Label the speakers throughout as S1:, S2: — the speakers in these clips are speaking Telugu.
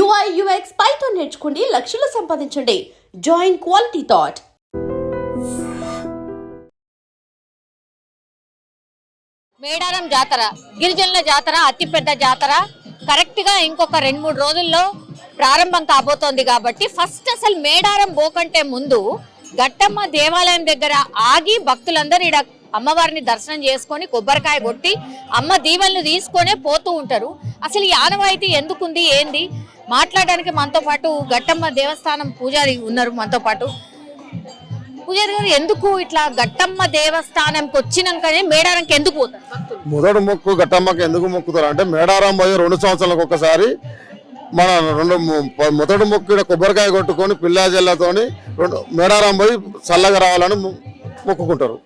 S1: UI UX Python నేర్చుకోండి లక్షలు సంపాదించండి. Join quality thought.
S2: Medaram Jatara గిరిజనుల జాతర అతిపెద్ద జాతర కరెక్ట్గా ఇంకొక 2-3 రోజుల్లో ప్రారంభం కాబోతోంది కాబట్టి ఫస్ట్ అసలు మేడారం పోకంటే ముందు గట్టమ్మ దేవాలయం దగ్గర ఆగి భక్తులందరూ ఇక్కడ అమ్మవారిని దర్శనం చేసుకొని కొబ్బరికాయ కొట్టి అమ్మ దీవెనలు తీసుకొనే పోతూ ఉంటారు. అసలు ఈ ఆనవాయితీ ఎందుకుంది ఏంది మాట్లాడడానికి మనతో పాటు గట్టమ్మ దేవస్థానం పూజారి ఉన్నారు. మనతో పాటు పూజారి గారు, ఎందుకు ఇట్లా గట్టమ్మ దేవస్థానంకి వచ్చినాకనే మేడారంకి ఎందుకు పోతారు భక్తులు?
S3: మొదటి మొక్కు గట్టమ్మకి ఎందుకు మొక్కుతారు అంటే మేడారం పోయి 2 సంవత్సరాలకు ఒకసారి మన మొదటి మొక్కు కొబ్బరికాయ కొట్టుకొని పిల్లా జిల్లాతోని మేడారం పోయి చల్లగా రావాలని మొక్కుకుంటారు.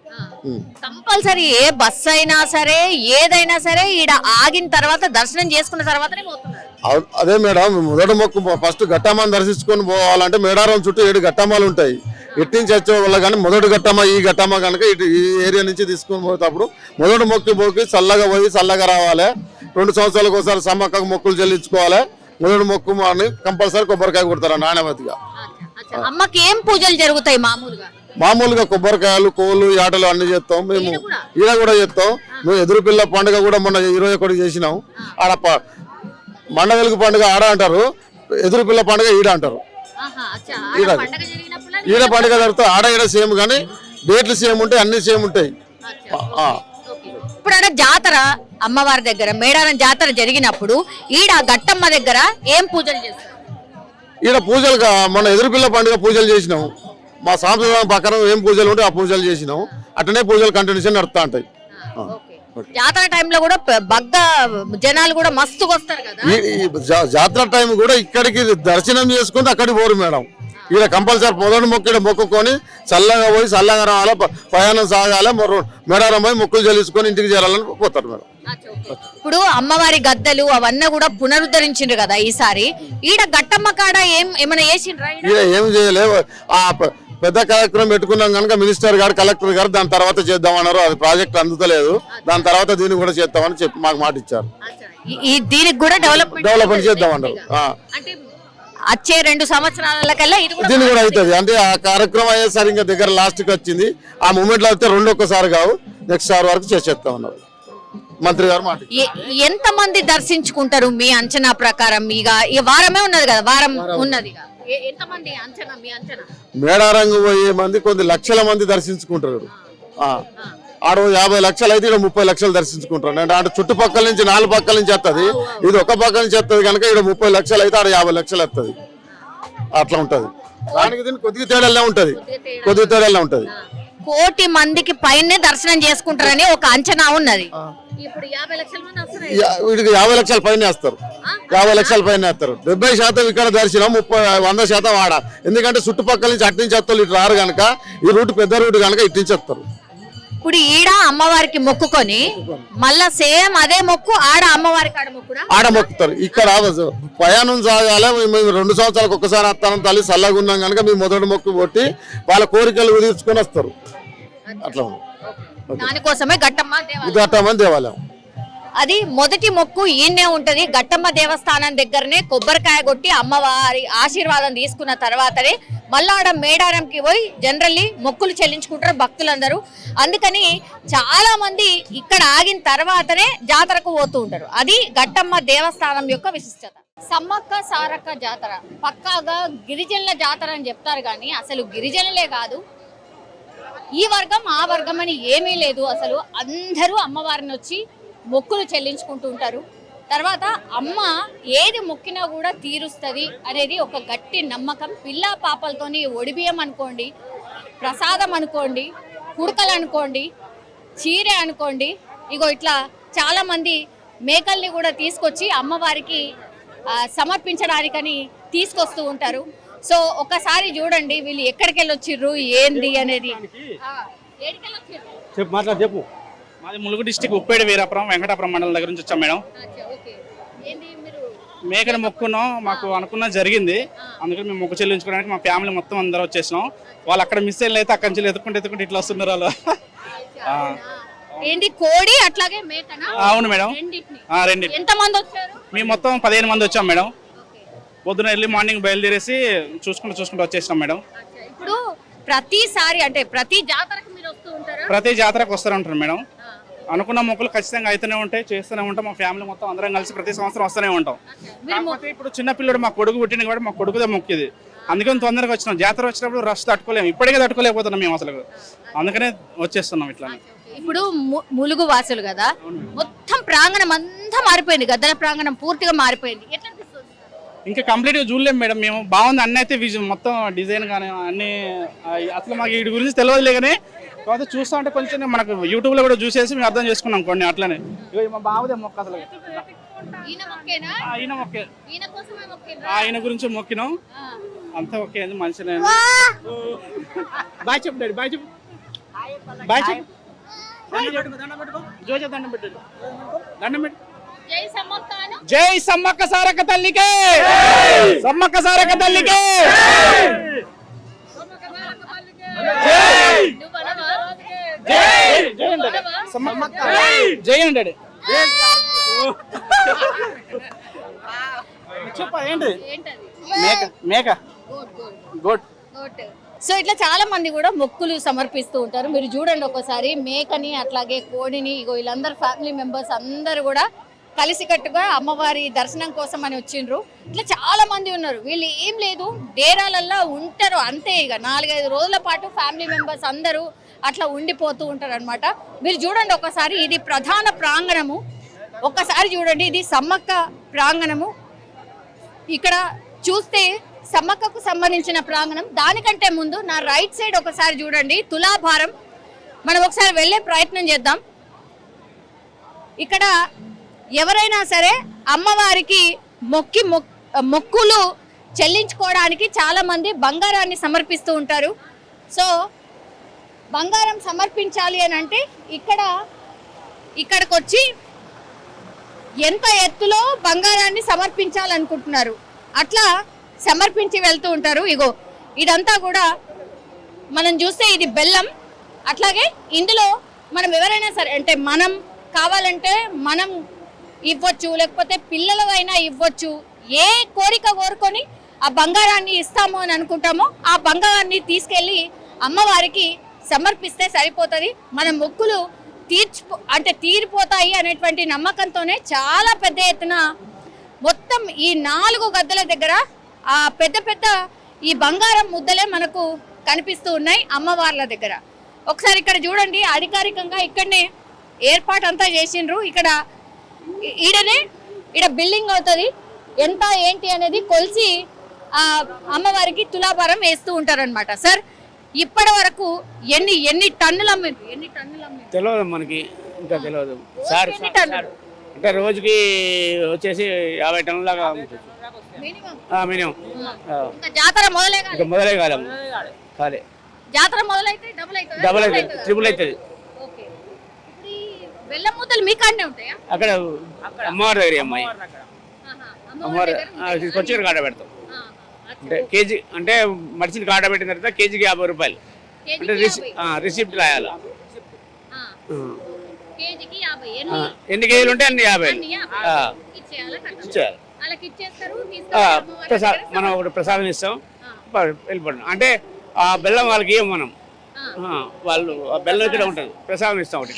S2: కంపల్సరీ ఏ బస్సు అయినా సరే ఏదైనా సరే ఈడ ఆగిన తర్వాత దర్శనం చేసుకున్న తర్వాతనే పోతున్నారు.
S3: అదే మేడం, మొదటి మొక్కు ఫస్ట్ గట్టమ్మని దర్శించుకొని పోవాలంటే మేడారం చుట్టూ 7 గట్టమ్మలు ఉంటాయి. ఎట్టించి వచ్చే వల్ల కానీ మొదటి గట్టమ్మ ఈ గట్టమ్మ కనుక ఈ ఏరియా నుంచి తీసుకొని పోయేటప్పుడు మొదటి మొక్కి పోయి చల్లగా పోయి చల్లగా రావాలి. 2 సంవత్సరాలకు ఒకసారి సమ్మక్కకు మొక్కులు చెల్లించుకోవాలి. మొదటి మొక్కు అని కంపల్సరీ కొబ్బరికాయ కొడతారు నాణ్యమతిగా.
S2: అమ్మకి ఏం పూజలు జరుగుతాయి
S3: మామూలుగా కొబ్బరికాయలు, కోళ్ళు, ఆటలు అన్ని చేస్తాం. మేము ఈడ కూడా చేస్తాం. మేము ఎదురు పిల్ల పండుగ కూడా మొన్న 21 చేసినాం. ఆడ మండ వెలుగు పండుగ ఆడ అంటారు, ఎదురు పిల్ల పండుగ ఈడ అంటారు. ఈడ పండుగ జరుగుతాయి. ఆడ ఈడ సేమ్ కానీ డేట్లు సేమ్ ఉంటాయి, అన్ని సేమ్ ఉంటాయి.
S2: ఇప్పుడు ఆడ జాతర అమ్మవారి దగ్గర మేడారం జాతర జరిగినప్పుడు ఈడ గట్టమ్మ దగ్గర ఏం పూజలు చేస్తారు?
S3: ఈడ పూజలు మన ఎదురు పిల్ల పండుగ పూజలు చేసినాం. మా సాంప్రదాయం ప్రకారం ఏం పూజలు ఉంటే ఆ పూజలు చేసినాం. అట్లనే పూజలు కంటిన్యూషన్ నడుస్తూ ఉంటాయి.
S2: జాతర టైంలో కూడా బగ్గ జనాలు కూడా మస్తుగా వస్తారు కదా.
S3: జాతర టైం కూడా ఇక్కడికి దర్శనం చేసుకుంటే అక్కడికి పోరు మేడం. ఈడ కంపల్సరీ మొదటి మొక్కు మొక్కుకొని చల్లగా పోయి చల్లగా రావాలి, ప్రయాణం సాగాలి, మేడారం పోయి మొక్కులు చెల్లించుకొని ఇంటికి చేరాలని పోతారు మేడం.
S2: ఇప్పుడు అమ్మవారి గద్దెలు అవన్నీ కూడా పునరుద్ధరించిండ్రు కదా ఈసారి. ఈడ గట్టమ్మ కాడ ఏమైనా చేసిండ్రా?
S3: ఈడ ఏం చేయలేదు. ఆ పెద్ద కార్యక్రమం పెట్టుకున్నాం కనుక మినిస్టర్ గారు, కలెక్టర్ గారు దాని తర్వాత చేద్దామన్నారు. అది ప్రాజెక్ట్ అందుతలేదు. దాని తర్వాత దీన్ని కూడా చేద్దామని చెప్పి మాకు మాట ఇచ్చారు.
S2: దీనికి కూడా
S3: డెవలప్మెంట్ చేద్దామన్నారు.
S2: వచ్చే 2 సంవత్సరాలకల్లా
S3: దీన్ని కూడా అవుతుంది. అంటే ఆ కార్యక్రమం అయ్యేసరి ఇంకా దగ్గర లాస్ట్కి వచ్చింది. ఆ మూమెంట్ లో అయితే 2 ఒక్కసారి కావు, నెక్స్ట్ సార్ వరకు చేసేస్తామన్నారు మంత్రి గారు మాట.
S2: ఎంత మంది దర్శించుకుంటారు మీ అంచనా ప్రకారం? ఇక వారమే ఉన్నది కదా, వారం ఉన్నది.
S3: మేడారంగు పోయే మంది కొన్ని లక్షల మంది దర్శించుకుంటారు. ఆడ 50 లక్షలు అయితే ఇక్కడ 30 లక్షలు దర్శించుకుంటారు. అంటే ఆడ చుట్టుపక్కల నుంచి 4 పక్కల నుంచి వస్తుంది, ఇది ఒక పక్క నుంచి వస్తుంది కనుక ఇక్కడ 30 లక్షలు అయితే ఆడ 50 లక్షలు వస్తుంది. అట్లా ఉంటది. దానికి దీనికి కొద్దిగా తేడాలే ఉంటది, కొద్దిగా తేడాలే ఉంటది.
S2: 1 కోటి మందికి పైనే దర్శనం చేసుకుంటారని ఒక అంచనా ఉన్నది.
S3: వీటికి 50 లక్షల పైన వేస్తారు, 50 లక్షల పైన వేస్తారు. 70% ఇక్కడ దర్శనం, 100% ఆడ. ఎందుకంటే చుట్టుపక్కల నుంచి అట్టించి వస్తారు, ఇటు రారు కనుక. ఈ రూట్ పెద్ద రూట్ కనుక ఇట్టించి వస్తారు.
S2: ఇప్పుడు ఈడ అమ్మవారికి మొక్కుకొని మళ్ళా సేమ్ అదే మొక్కు ఆడ అమ్మవారికి
S3: ఆడ మొక్కుతారు. ఇక్కడ ప్రయాణం సాగాలి. మేము 2 సంవత్సరాలకు ఒకసారి వస్తాను తల్లి చల్లగా ఉన్నాం కనుక మేము మొదటి మొక్కు కొట్టి వాళ్ళ కోరికలు తీర్చుకొని వస్తారు. అట్లా
S2: దానికోసమే
S3: గట్టమ్మ దేవాలయం.
S2: అది మొదటి మొక్కు ఈయనే ఉంటది. గట్టమ్మ దేవస్థానం దగ్గరనే కొబ్బరికాయ కొట్టి అమ్మవారి ఆశీర్వాదం తీసుకున్న తర్వాతనే మళ్ళా ఆడ మేడారంకి పోయి జనరల్లీ మొక్కులు చెల్లించుకుంటారు భక్తులందరూ. అందుకని చాలా మంది ఇక్కడ ఆగిన తర్వాతనే జాతరకు పోతూ ఉంటారు. అది గట్టమ్మ దేవస్థానం యొక్క విశిష్టత. సమ్మక్క సారక్క జాతర పక్కాగా గిరిజనుల జాతర అని చెప్తారు కానీ అసలు గిరిజనులే కాదు, ఈ వర్గం ఆ వర్గం అని ఏమీ లేదు. అసలు అందరూ అమ్మవారిని వచ్చి మొక్కులు చెల్లించుకుంటూ ఉంటారు. తర్వాత అమ్మ ఏది మొక్కినా కూడా తీరుస్తుంది అనేది ఒక గట్టి నమ్మకం. పిల్లా పాపలతోని ఒడిబియ్యం అనుకోండి, ప్రసాదం అనుకోండి, కుడకలు అనుకోండి, చీర అనుకోండి, ఇగో ఇట్లా చాలామంది మేకల్ని కూడా తీసుకొచ్చి అమ్మవారికి సమర్పించడానికని తీసుకొస్తూ ఉంటారు. సో ఒకసారి చూడండి వీళ్ళు ఎక్కడికి వెళ్ళొచ్చిర్రు ఏంది అనేది.
S4: చెప్పు. మాది ములుగు డిస్టిక్ ఉప్పేడి వీరాపురం వెంకటాపురం మండలం దగ్గర నుంచి వచ్చాం మేడం. మేకను మొక్కున్నాం, మాకు అనుకున్న జరిగింది. అందుకని మేము మొక్కు చెల్లించుకోవడానికి మా ఫ్యామిలీ మొత్తం అందరూ వచ్చేసినాం. వాళ్ళు అక్కడ మిస్ అయిన అయితే అక్కడి నుంచి ఎత్తుకుంటే ఇట్లా వస్తున్నారు వాళ్ళు.
S2: ఏంటి కోడి అట్లాగే మేకనా?
S4: అవును మేడం,
S2: ఎంత మంది వచ్చారు?
S4: మేము మొత్తం 15 మంది వచ్చాం మేడం. పొద్దున ఎర్లీ మార్నింగ్ బయలుదేరేసి చూసుకుంటూ వచ్చేసినాం మేడం.
S2: ఇప్పుడు ప్రతిసారి అంటే ప్రతి జాతరకు మీరు వస్తూ ఉంటారా?
S4: ప్రతి జాతరకు వస్తూనే ఉంటారు మేడం. అనుకున్న మొక్కులు ఖచ్చితంగా అయితేనే ఉంటాయి, చేస్తూనే ఉంటాం. మా ఫ్యామిలీ మొత్తం అందరం కలిసి ప్రతి సంవత్సరం వస్తూనే ఉంటాం. కాకపోతే ఇప్పుడు చిన్న పిల్లడు మా కొడుకు పుట్టిన కూడా మా కొడుకుదే మొక్కిది, అందుకని తొందరగా వచ్చినాం. జాతర వచ్చినప్పుడు రష్ తట్టుకోలేము, ఇప్పటికే తట్టుకోలేకపోతున్నాం మేము అసలు, అందుకనే వచ్చేస్తున్నాం ఇట్లా.
S2: ఇప్పుడు ములుగు వాసులు కదా, మొత్తం ప్రాంగణం అంతా మారిపోయింది, గద్దెల ప్రాంగణం పూర్తిగా మారిపోయింది. ఎట్లా అనిపిస్తుంది?
S4: ఇంకా కంప్లీట్గా చూడలేము మేడం మేము. బాగుంది అన్నీ అయితే మొత్తం డిజైన్ కానీ అన్నీ అసలు మాకు వీటి గురించి తెలియదులే, కానీ కాకపోతే చూస్తా ఉంటే కొంచెం మనకు యూట్యూబ్లో కూడా చూసేసి మేము అర్థం చేసుకున్నాం కొన్ని. అట్లనే మా బాబుదే మొక్క అసలు ఆయన గురించి మొక్కినాం అంతా. ఓకే అండి, మంచిగా బాయ్ చెప్పు డాడీ, బాయ్ చెప్పు, బాయ్ చెప్పు. జోజ దండం పెట్టు, దండం పెట్టు. జై సమ్మక్క సారక్క తల్లికే, సమ్మక్క సారక్క తల్లికే జై అండి. చెప్ప ఏంటి? మేక గోట్.
S2: సో ఇట్లా చాలా మంది కూడా మొక్కులు సమర్పిస్తూ ఉంటారు. మీరు చూడండి ఒకసారి మేకని, అట్లాగే కోడిని, ఇగో వీళ్ళందరూ ఫ్యామిలీ మెంబర్స్ అందరూ కూడా కలిసికట్టుగా అమ్మవారి దర్శనం కోసం అని వచ్చిండ్రు. ఇట్లా చాలా మంది ఉన్నారు. వీళ్ళు ఏం లేదు, డేరాలల్లో ఉంటారు అంతే. ఇక 4-5 రోజుల పాటు ఫ్యామిలీ మెంబర్స్ అందరూ అట్లా ఉండిపోతూ ఉంటారు అనమాట. మీరు చూడండి ఒకసారి, ఇది ప్రధాన ప్రాంగణము. ఒక్కసారి చూడండి, ఇది సమ్మక్క ప్రాంగణము. ఇక్కడ చూస్తే సమ్మక్కకు సంబంధించిన ప్రాంగణం. దానికంటే ముందు నా రైట్ సైడ్ ఒకసారి చూడండి, తులాభారం. మనం ఒకసారి వెళ్ళే ప్రయత్నం చేద్దాం. ఇక్కడ ఎవరైనా సరే అమ్మవారికి మొక్కులు చెల్లించుకోవడానికి చాలా మంది బంగారాన్ని సమర్పిస్తూ ఉంటారు. సో బంగారం సమర్పించాలి అని అంటే ఇక్కడికి వచ్చి ఎంత ఎత్తులో బంగారాన్ని సమర్పించాలనుకుంటున్నారు అట్లా సమర్పించి వెళ్తూ ఉంటారు. ఇగో ఇదంతా కూడా మనం చూస్తే ఇది బెల్లం. అట్లాగే ఇందులో మనం ఎవరైనా సరే అంటే మనం కావాలంటే మనం ఇవ్వచ్చు, లేకపోతే పిల్లలైనా ఇవ్వచ్చు. ఏ కోరిక కోరుకొని ఆ బంగారాన్ని ఇస్తాము అని అనుకుంటామో ఆ బంగారాన్ని తీసుకెళ్ళి అమ్మవారికి సమర్పిస్తే సరిపోతుంది. మన మొక్కులు తీరిపోతాయి అనేటువంటి నమ్మకంతోనే చాలా పెద్ద ఎత్తున మొత్తం ఈ 4 గద్దెల దగ్గర ఆ పెద్ద ఈ బంగారం ముద్దలే మనకు కనిపిస్తూ ఉన్నాయి అమ్మవార్ల దగ్గర. ఒకసారి ఇక్కడ చూడండి, అధికారికంగా ఇక్కడనే ఏర్పాటు అంతా చేసిండ్రు. ఈడ బిల్డింగ్ అవుతుంది, ఎంత ఏంటి అనేది కొలిసి అమ్మవారికి తులాభారం వేస్తూ ఉంటారనమాట. సార్ ఇప్పటి వరకు ఎన్ని టన్నులు అమ్మారు?
S5: తెలియదు మనకి, ఇంకా తెలియదు సార్. అంటే రోజుకి వచ్చేసి 50 టన్నుల దాకా మినిమం.
S2: జాతర
S5: మొదలే కాలం కాలే,
S2: జాతర మొదలైతే
S5: డబుల్ అవుతుంది, ట్రిపుల్ అవుతుంది.
S2: బెల్లం ముద్దలు మీ కాడనే ఉంటాయా?
S5: అక్కడ అమ్మవారి దగ్గర అమ్మాయి అమ్మవారు తీసుకొచ్చి కాడ పెడతాం. అంటే కేజీ అంటే మనిషిని కాడ పెట్టిన తర్వాత కేజీకి 50 రూపాయలు. అంటే రిసిప్ట్ రాయాలి. ఎన్ని కేజీలు ఉంటే అన్ని 50 ఇచ్చేయాలి. మనం ఒకటి ప్రసాదం ఇస్తాం, వెళ్ళిపోతాం. అంటే ఆ బెల్లం వాళ్ళకి ఇవ్వం మనం, వాళ్ళు ఆ బెల్లం ఇక్కడ ఉంటుంది, ప్రసాదం ఇస్తాం ఒకటి.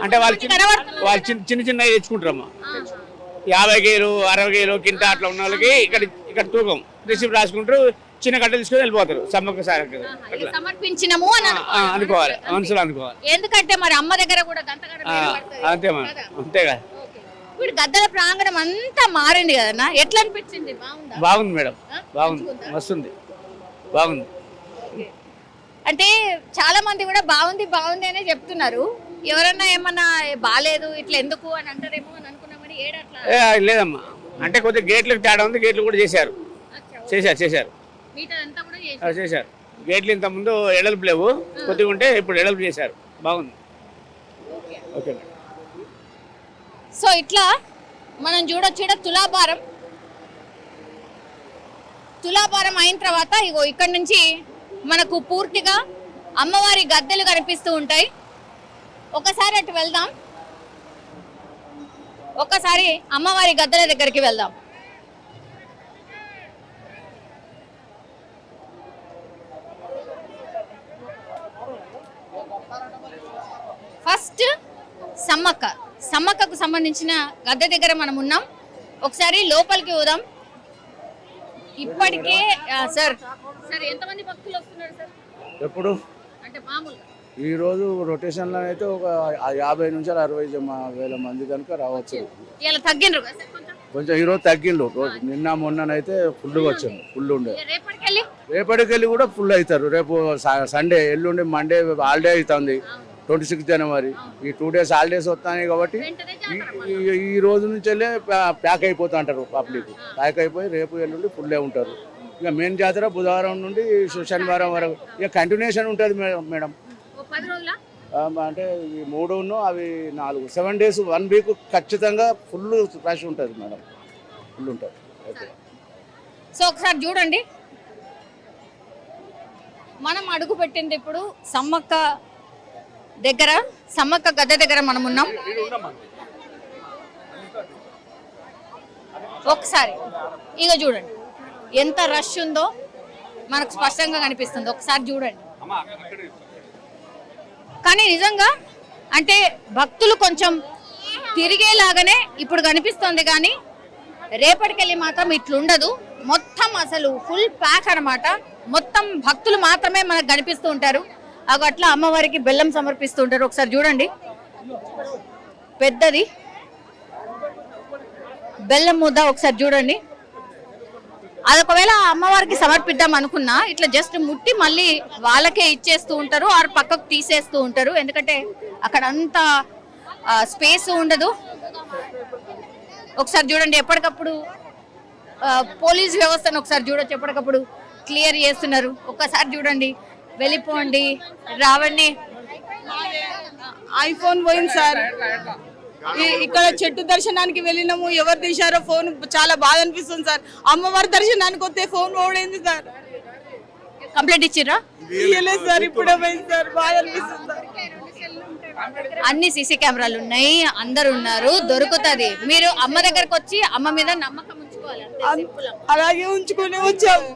S5: అంటే వాళ్ళు చిన్న తెచ్చుకుంటారమ్మా. 50 కేలు 60 కేలు కింద అట్లా ఉన్న వాళ్ళకి ఇక్కడ తూకం రిసిప్ట్ రాసుకుంటారు, చిన్న కట్ట తీసుకొని వెళ్ళిపోతారు. సమ్మక్క సారక్క
S2: సమర్పించినము
S5: అనుకోవాలి, మనసులో అనుకోవాలి.
S2: ఎందుకంటే మరి అమ్మ దగ్గర కూడా
S5: అంతే మనం, అంతేగా.
S2: ఇప్పుడు గద్దెల ప్రాంగణం అంతా మారింది కదన్నా, ఎట్లా అనిపించింది?
S5: బాగుంది మేడం, బాగుంది, వస్తుంది, బాగుంది.
S2: అంటే చాలా మంది కూడా బాగుంది అనే చెప్తున్నారు. ఎవరన్నా ఏమన్నా బాగాలేదు ఇట్లా ఎందుకు అని అంటారేమో అని అనుకున్నామని
S5: లేదమ్మా. అంటే కొద్దిగా గేట్లకు తేడా ఉంది, గేట్లు కూడా చేశారు. గేట్లు ఇంత ముందు ఎడల్పు లేవు, కొద్దిగా ఉంటే ఇప్పుడు ఎడల్పు చేశారు, బాగుంది. ఓకే.
S2: సో ఇట్లా మనం చూడొచ్చు తులాభారం అయిన తర్వాత ఇగో ఇక్కడ నుంచి మనకు పూర్తిగా అమ్మవారి గద్దెలు కనిపిస్తూ ఉంటాయి. ఒకసారి అటు వెళ్దాం. ఒక్కసారి అమ్మవారి గద్దెల దగ్గరికి వెళ్దాం. ఫస్ట్ సమ్మక్కకు సంబంధించిన గద్దె దగ్గర మనం ఉన్నాం. ఒకసారి లోపలికి పోదాం. ఇప్పటికే సార్ ఎంతమంది భక్తులు వస్తున్నారు సార్?
S6: ఎప్పుడు
S2: అంటే మామూలుగా
S6: ఈ రోజు రొటేషన్లో అయితే ఒక 50 నుంచి 60 వేల మంది కనుక రావచ్చు.
S2: ఇలా తగ్గిండ్రు కదా సార్ కొంచెం?
S6: కొంచెం ఈ రోజు తగ్గిండు. నిన్న మొన్ననైతే ఫుల్గా వచ్చాను, ఫుల్ ఉండే.
S2: రేపటికెళ్ళి
S6: కూడా ఫుల్ అవుతారు. రేపు సండే, ఎల్లుండి మండే హాలిడే అవుతుంది, 26 జనవరి. ఈ 2 days హాలిడేస్ వస్తాయి కాబట్టి ఈ రోజు నుంచి వెళ్ళే ప్యాక్ అయిపోతా అంటారు పబ్లిక్. ప్యాక్ అయిపోయి రేపు ఎల్లుండి ఫుల్లే ఉంటారు. ఇక మెయిన్ జాతర బుధవారం నుండి శనివారం వరకు ఇక కంటిన్యూషన్ ఉంటుంది మేడం. అంటే ఈ 3 అవి 4 7 days 1 week ఖచ్చితంగా ఫుల్ రష్ ఉంటుంది మేడం, ఫుల్ ఉంటుంది. ఓకే,
S2: సో ఒకసారి చూడండి. మనం అడుగు పెట్టింది ఇప్పుడు సమ్మక్క గద్దె దగ్గర మనం ఉన్నాం. ఒకసారి ఇక చూడండి ఎంత రష్ ఉందో మనకు స్పష్టంగా కనిపిస్తుంది. ఒకసారి చూడండి. కానీ నిజంగా అంటే భక్తులు కొంచెం తిరిగేలాగానే ఇప్పుడు కనిపిస్తుంది, కానీ రేపటికెళ్ళి మాత్రం ఇట్లుండదు. మొత్తం అసలు ఫుల్ ప్యాక్ అన్నమాట. మొత్తం భక్తులు మాత్రమే మనకు కనిపిస్తూ ఉంటారు. అట్లా అమ్మవారికి బెల్లం సమర్పిస్తూ ఉంటారు. ఒకసారి చూడండి, పెద్దది బెల్లం ముద్ద. ఒకసారి చూడండి, అదొకవేళ అమ్మవారికి సమర్పిద్దాం అనుకున్నా ఇట్లా జస్ట్ ముట్టి మళ్ళీ వాళ్ళకే ఇచ్చేస్తూ ఉంటారు, ఆరు పక్కకు తీసేస్తూ ఉంటారు. ఎందుకంటే అక్కడ అంత స్పేస్ ఉండదు. ఒకసారి చూడండి, ఎప్పటికప్పుడు పోలీస్ వ్యవస్థను ఒకసారి చూడొచ్చు, ఎప్పటికప్పుడు క్లియర్ చేస్తున్నారు. ఒక్కసారి చూడండి, వెళ్ళిపోండి రావండి.
S7: ఐఫోన్ పోయింది సార్. ఇక్కడ చెట్టు దర్శనానికి వెళ్ళినాము, ఎవరు తీశారో ఫోన్. చాలా బాధ అనిపిస్తుంది సార్. అమ్మవారి దర్శనానికి వస్తే ఫోన్ పోయింది సార్.
S2: కంప్లైంట్ ఇచ్చిర్రా?
S7: ఇయ్యలేదు సార్, ఇప్పుడే పోయింది సార్. బాధ అనిపిస్తుంది సార్.
S2: అన్ని సీసీ కెమెరాలు ఉన్నాయి, అందరు ఉన్నారు, దొరుకుతుంది. మీరు అమ్మ దగ్గరకు వచ్చి అమ్మ మీద నమ్మకం ఉంచుకోవాలి.
S7: అలాగే ఉంచుకుని వచ్చాము.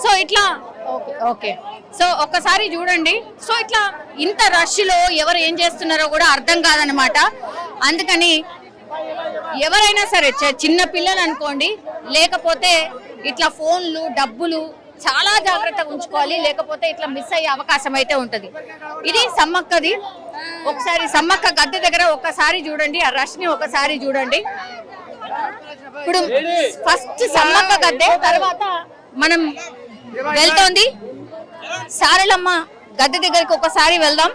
S2: సో ఇట్లా ఓకే, సో ఒక్కసారి చూడండి. సో ఇట్లా ఇంత రష్ లో ఎవరు ఏం చేస్తున్నారో కూడా అర్థం కాదనమాట. అందుకని ఎవరైనా సరే చిన్న పిల్లలు అనుకోండి, లేకపోతే ఇట్లా ఫోన్లు డబ్బులు చాలా జాగ్రత్తగా ఉంచుకోవాలి, లేకపోతే ఇట్లా మిస్ అయ్యే అవకాశం అయితే ఉంటది. ఇది సమ్మక్కది. ఒకసారి సమ్మక్క గద్దె దగ్గర ఒక్కసారి చూడండి, ఆ రష్ ని ఒకసారి చూడండి. ఇప్పుడు ఫస్ట్ సమ్మక్క గద్దె, తర్వాత మనం వెళ్తోంది సారలమ్మ గద్దె దగ్గరికి. ఒకసారి వెళ్దాం.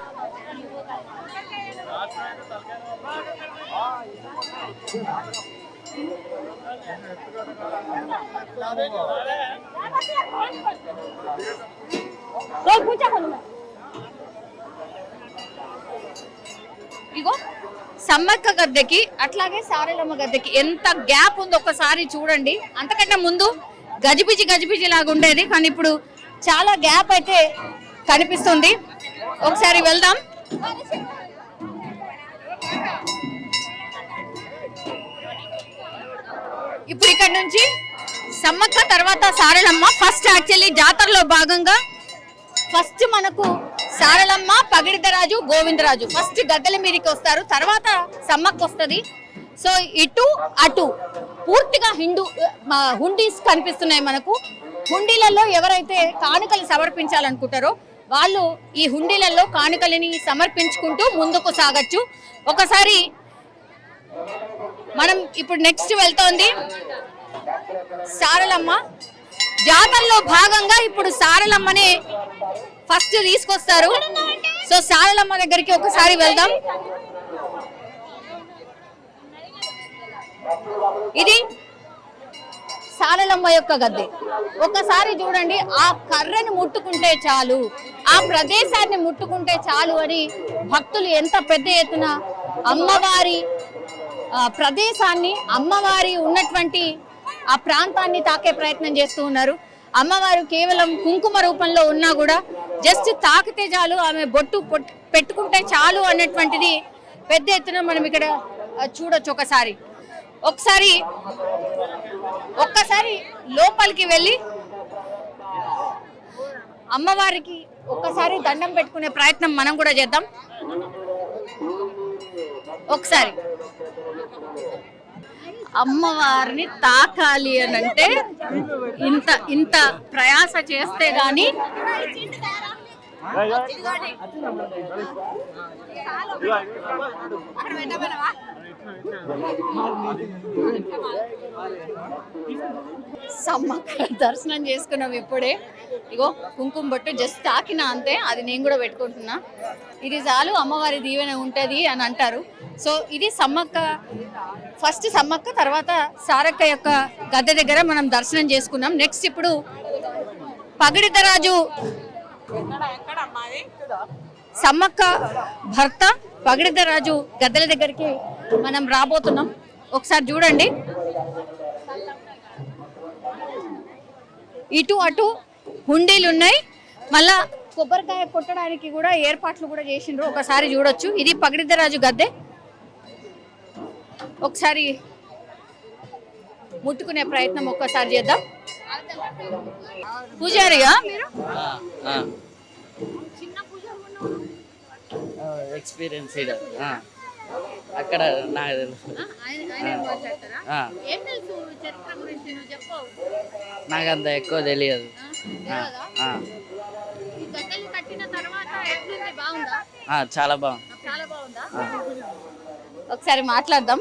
S2: ఇగో సమ్మక్క గద్దెకి అట్లాగే సారలమ్మ గద్దెకి ఎంత గ్యాప్ ఉందో ఒక్కసారి చూడండి. అంతకంటే ముందు గజిబిజి లాగా ఉండేది, కానీ ఇప్పుడు చాలా గ్యాప్ అయితే కనిపిస్తుంది. ఒకసారి వెళ్దాం. ఇప్పుడు ఇక్కడ నుంచి సమ్మక్క తర్వాత సారలమ్మ. ఫస్ట్ యాక్చువల్లీ జాతరలో భాగంగా ఫస్ట్ మనకు సారలమ్మ, పగిడిదరాజు, గోవిందరాజు ఫస్ట్ గద్దెల మీదకి వస్తారు, తర్వాత సమ్మక్క వస్తుంది. సో ఇటు అటు పూర్తిగా హుండీస్ కనిపిస్తున్నాయి మనకు. హుండీలలో ఎవరైతే కానుకలు సమర్పించాలనుకుంటారో వాళ్ళు ఈ హుండీలలో కానుకలని సమర్పించుకుంటూ ముందుకు సాగచ్చు. ఒకసారి మనం ఇప్పుడు నెక్స్ట్ వెళ్తోంది సారలమ్మ. జాతరలో భాగంగా ఇప్పుడు సారలమ్మని ఫస్ట్ తీసుకొస్తారు. సో సారలమ్మ దగ్గరికి ఒకసారి వెళ్దాం. ఇది సారలమ్మ యొక్క గద్దె. ఒకసారి చూడండి, ఆ కర్రని ముట్టుకుంటే చాలు, ఆ ప్రదేశాన్ని ముట్టుకుంటే చాలు అని భక్తులు ఎంత పెద్ద ఎత్తున అమ్మవారి ప్రదేశాన్ని, అమ్మవారి ఉన్నటువంటి ఆ ప్రాంతాన్ని తాకే ప్రయత్నం చేస్తూ ఉన్నారు. అమ్మవారు కేవలం కుంకుమ రూపంలో ఉన్నా కూడా జస్ట్ తాకితే చాలు, ఆమె బొట్టు పెట్టుకుంటే చాలు అన్నటువంటిది పెద్ద ఎత్తున మనం ఇక్కడ చూడొచ్చు. ఒక్కసారి లోపలికి వెళ్ళి అమ్మవారికి ఒక్కసారి దండం పెట్టుకునే ప్రయత్నం మనం కూడా చేద్దాం. ఒకసారి అమ్మవారిని తాకాలి అని అంటే ఇంత ప్రయాస చేస్తే గాని సమ్మక్క దర్శనం చేసుకున్నాం ఇప్పుడే. ఇగో కుంకుమ బొట్టు జస్ట్ తాకినా అంతే, అది నేను కూడా పెట్టుకుంటున్నా. ఇది చాలు అమ్మవారి దీవెన ఉంటది అని అంటారు. సో ఇది సమ్మక్క, ఫస్ట్ సమ్మక్క తర్వాత సారక్క యొక్క గద్దె దగ్గర మనం దర్శనం చేసుకున్నాం. నెక్స్ట్ ఇప్పుడు పగిడిద్దరాజు సమ్మక్క భర్త పగిడిద్దరాజు గద్దెల దగ్గరికి మనం రాబోతున్నాం. ఒకసారి చూడండి, ఇటు అటు హుండీలు ఉన్నాయి, మళ్ళా కొబ్బరికాయ కొట్టడానికి కూడా ఏర్పాట్లు కూడా చేసిండ్రు. ఒకసారి చూడొచ్చు, ఇది పగిడిద్దరాజు గద్దె. ఒకసారి ముట్టుకునే ప్రయత్నం ఒక్కసారి చేద్దాం. పూజారిగా మీరు చిన్న
S8: ఎక్స్పీరియన్స్ అక్కడ నాకు తెలుసు. నాకు అంత ఎక్కువ తెలియదు. చాలా బాగుంది.
S2: ఒకసారి మాట్లాడదాం.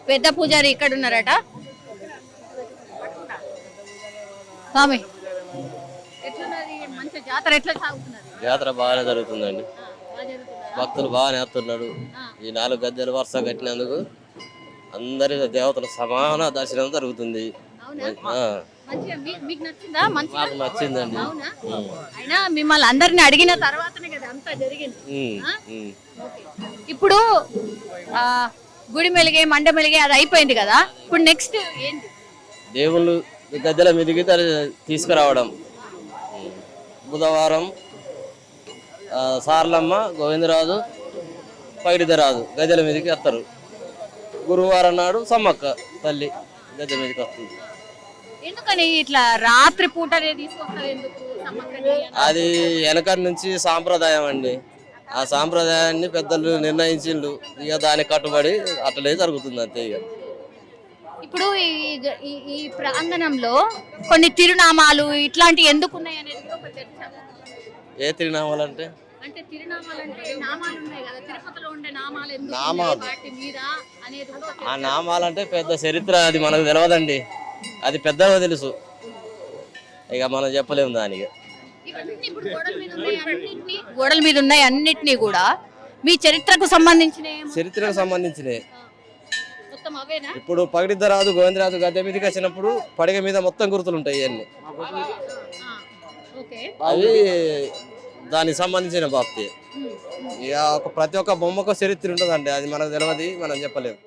S2: పెద్ద పూజారి ఇక్కడ ఉన్నారట. స్వామి మంచి జాతర ఎట్లా సాగుతున్నది?
S9: జాతర బాగానే జరుగుతుందండి. భక్తులు బాగానే వస్తున్నాడు. ఈ 4 గద్దెలు వరుస కట్టినందుకు అందరి దేవతల సమాన దర్శనం జరుగుతుంది.
S2: మాకు
S9: నచ్చిందండి.
S2: అయినా మిమ్మల్ని అందరిని అడిగిన తర్వాతనే కదా అంతా జరిగింది. ఇప్పుడు గుడి మెలిగే మండ మెలిగే అది అయిపోయింది కదా, ఇప్పుడు నెక్స్ట్ ఏంటి?
S9: దేవుళ్ళు గద్దెల మీదకి తీసుకురావడం. బుధవారం సార్లమ్మ, గోవిందరాజు, పగిడిద్దరాజు గద్దెల మీదకి వస్తారు. గురువారం నాడు సమ్మక్క తల్లి గద్దె మీదకి వస్తుంది.
S2: ఎందుకని ఇట్లా రాత్రి పూటనే తీసుకొస్తారు? ఎందుకు సమ్మక్కని?
S9: అది వెనక నుంచి సాంప్రదాయం అండి. ఆ సాంప్రదాయాన్ని పెద్దలు నిర్ణయించిండు. ఇక దానికి కట్టుబడి అట్లనే జరుగుతుంది అంతే. ఇక
S2: ఇప్పుడు ఈ ప్రాంగణంలో కొన్ని తిరునామాలు ఇట్లాంటివి ఎందుకు ఉన్నాయి అనేది ఒక చర్చ.
S9: ఏ తిరునామాలు అంటే?
S2: అంటే తిరునామాలు అంటే నామాలు ఉన్నాయి కదా, తిరుపతిలో ఉండే నామాలు ఎందుకు
S9: నామాలు
S2: వాటి మీద అనేది కూడా ఒక
S9: ఆ నామాలంటే పెద్ద చరిత్ర, అది మనకు తెలియదండి. అది పెద్దగా తెలుసు, ఇక మనం చెప్పలేము దానికి.
S2: ఇప్పుడు గోడల మీద ఉన్నాయి అన్నిటినీ కూడా మీ చరిత్రకు సంబంధించినవి మొత్తం అవేనా?
S9: ఇప్పుడు పగిడిద్దరాజు, గోవిందరాజు గద్దె మీదకి వచ్చినప్పుడు పడగ మీద మొత్తం గుర్తులు ఉంటాయి. ఇవన్నీ అవి దానికి సంబంధించిన భక్తి. ఇక ప్రతి ఒక్క బొమ్మకు చరిత్ర ఉంటుందండి. అది మనకు తెలియదు, మనం చెప్పలేము.